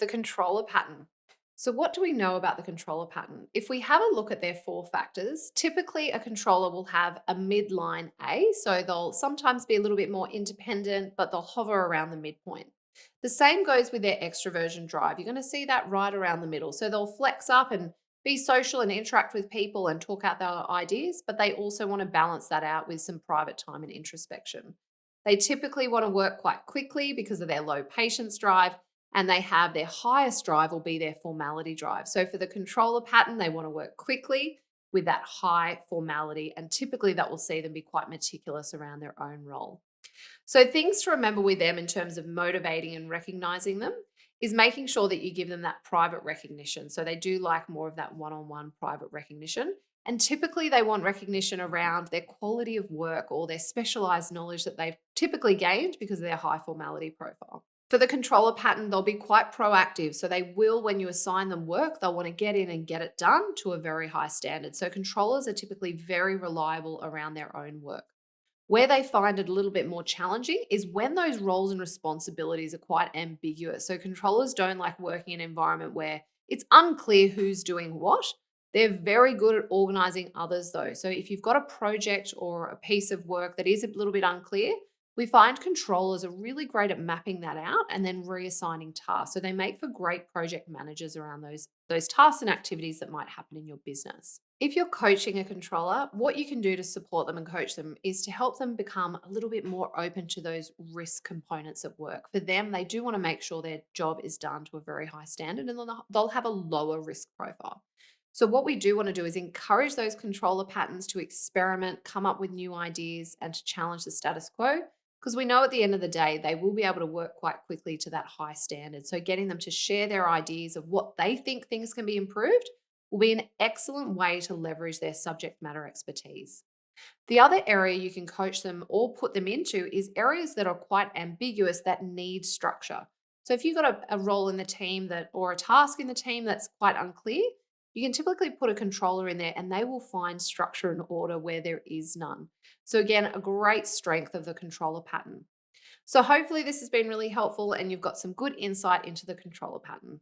The controller pattern. So, what do we know about the controller pattern? If we have a look at their four factors, typically a controller will have a midline A. So, they'll sometimes be a little bit more independent, but they'll hover around the midpoint. The same goes with their extroversion drive. You're going to see that right around the middle. So, they'll flex up and be social and interact with people and talk out their ideas, but they also want to balance that out with some private time and introspection. They typically want to work quite quickly because of their low patience drive, and they have their highest drive will be their formality drive. So for the controller pattern, they want to work quickly with that high formality, and typically that will see them be quite meticulous around their own role. So things to remember with them in terms of motivating and recognizing them is making sure that you give them that private recognition. So they do like more of that one-on-one private recognition. And typically they want recognition around their quality of work or their specialized knowledge that they've typically gained because of their high formality profile. For the controller pattern, they'll be quite proactive. So they will, when you assign them work, they'll want to get in and get it done to a very high standard. So controllers are typically very reliable around their own work. Where they find it a little bit more challenging is when those roles and responsibilities are quite ambiguous. So controllers don't like working in an environment where it's unclear who's doing what. They're very good at organizing others though. So if you've got a project or a piece of work that is a little bit unclear, we find controllers are really great at mapping that out and then reassigning tasks. So they make for great project managers around those tasks and activities that might happen in your business. If you're coaching a controller, what you can do to support them and coach them is to help them become a little bit more open to those risk components at work. For them, they do want to make sure their job is done to a very high standard and they'll have a lower risk profile. So, what we do want to do is encourage those controller patterns to experiment, come up with new ideas, and to challenge the status quo. Because we know at the end of the day, they will be able to work quite quickly to that high standard. So, getting them to share their ideas of what they think things can be improved will be an excellent way to leverage their subject matter expertise. The other area you can coach them or put them into is areas that are quite ambiguous that need structure. So if you've got a role in the team that or a task in the team that's quite unclear, you can typically put a controller in there and they will find structure and order where there is none. So again, a great strength of the controller pattern. So hopefully this has been really helpful and you've got some good insight into the controller pattern.